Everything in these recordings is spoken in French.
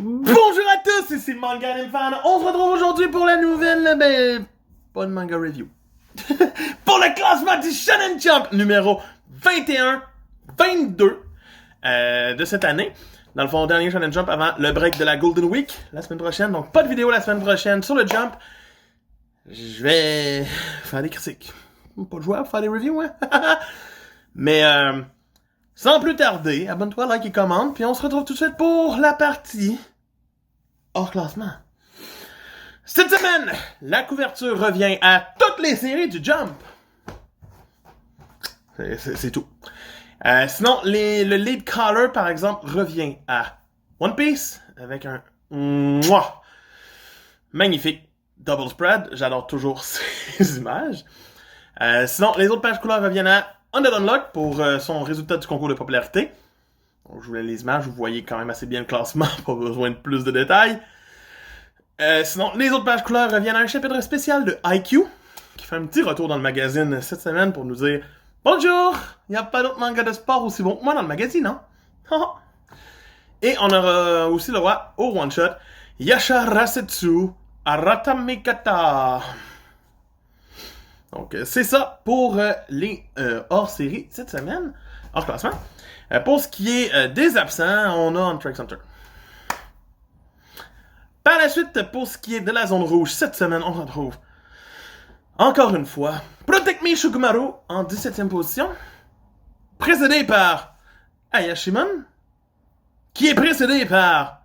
Bonjour à tous, ici le Manga Anime Fan. On se retrouve aujourd'hui pour la nouvelle, pas de manga review. Pour le classement du Shonen Jump numéro 21-22 de cette année. Dans le fond, dernier Shonen Jump avant le break de la Golden Week la semaine prochaine. Donc pas de vidéo la semaine prochaine sur le Jump. Je vais faire des critiques. Pas de joie pour faire des reviews, hein? Mais sans plus tarder, abonne-toi, like et commente, puis on se retrouve tout de suite pour la partie hors classement. Cette semaine, la couverture revient à toutes les séries du Jump. C'est tout. Sinon, le lead color, par exemple, revient à One Piece avec un magnifique double spread. J'adore toujours ces images. Sinon, les autres pages couleurs reviennent à Undead Unlock pour son résultat du concours de popularité. Donc, je voulais les images, vous voyez quand même assez bien le classement, pas besoin de plus de détails. Sinon, les autres pages couleurs reviennent à un chapitre spécial de IQ, qui fait un petit retour dans le magazine cette semaine pour nous dire « Bonjour, il n'y a pas d'autre manga de sport aussi bon que moi dans le magazine, hein? » Et on aura aussi le droit au one-shot Yasha Rasetsu Aratamekata. Donc, c'est ça pour les hors-série cette semaine, hors classement. Pour ce qui est des absents, on a Hunter x Hunter. Par la suite, pour ce qui est de la zone rouge, cette semaine, on retrouve encore une fois Protect Me Shukumaru en 17e position, précédé par Ayashimon, qui est précédé par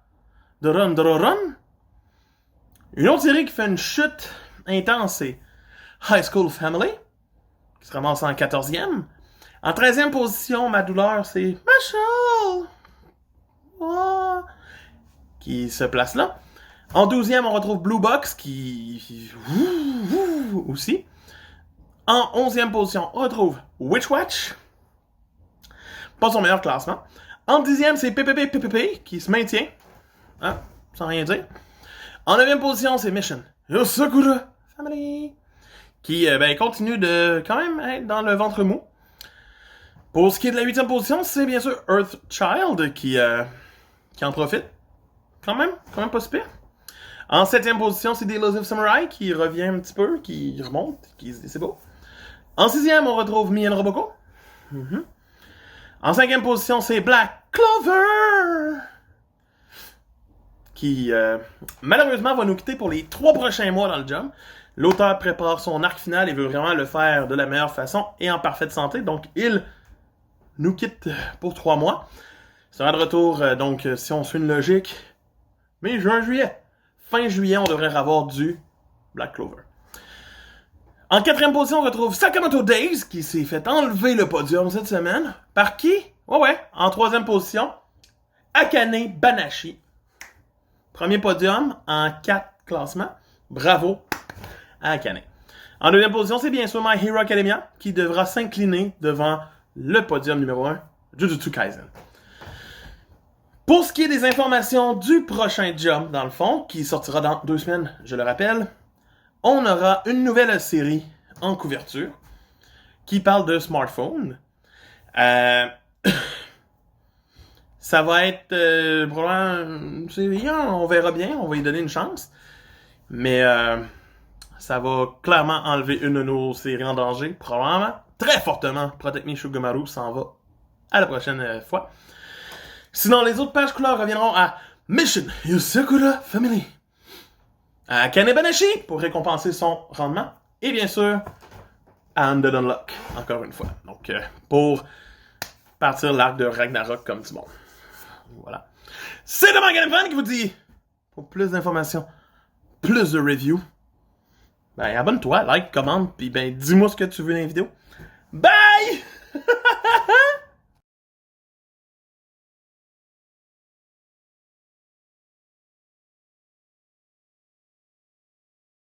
Doron Dororon. Une autre série qui fait une chute intense, c'est High School Family, qui se ramasse en 14e. En 13e position, ma douleur, c'est Marshall, qui se place là. En 12e, on retrouve Blue Box, qui aussi. En 11e position, on retrouve Witch Watch, pas son meilleur classement. En 10e, c'est PPP, qui se maintient, hein, sans rien dire. En 9e position, c'est Mission Yosakura Family, qui continue de quand même être dans le ventre mou. Pour ce qui est de la 8e position, c'est bien sûr Earthchild qui en profite. Quand même pas si pire. En 7e position, c'est The Elusive Samurai qui revient un petit peu, qui remonte, c'est beau. En 6e, on retrouve Mien Roboko. En 5e position, c'est Black Clover, qui malheureusement va nous quitter pour les 3 prochains mois dans le Jump. L'auteur prépare son arc final et veut vraiment le faire de la meilleure façon et en parfaite santé, donc il nous quitte pour 3 mois. Il sera de retour, donc si on suit une logique, mai, juin, juillet. Fin juillet, on devrait avoir du Black Clover. En 4e position, on retrouve Sakamoto Days, qui s'est fait enlever le podium cette semaine. Par qui? Ouais. En 3e position, Akane Banashi. Premier podium en 4 classements. Bravo à Akane. En 2e position, c'est bien sûr My Hero Academia, qui devra s'incliner devant le podium numéro 1, Jujutsu Kaisen. Pour ce qui est des informations du prochain Jump, dans le fond, qui sortira dans 2 semaines, je le rappelle, on aura une nouvelle série en couverture qui parle de smartphone. Ça va être probablement une série, on verra bien, on va y donner une chance. Mais ça va clairement enlever une de nos séries en danger, probablement, très fortement. Protect Me Shukumaru s'en va à la prochaine fois. Sinon, les autres pages couleurs reviendront à Mission Yosakura Family, à Akane Banashi pour récompenser son rendement, et bien sûr, à Undead Unlock, encore une fois. Donc, pour partir l'arc de Ragnarok comme du monde. Voilà. C'est le Manga Anime Fan qui vous dit, pour plus d'informations, plus de reviews, abonne-toi, like, commente, puis dis-moi ce que tu veux dans les vidéos. Bye!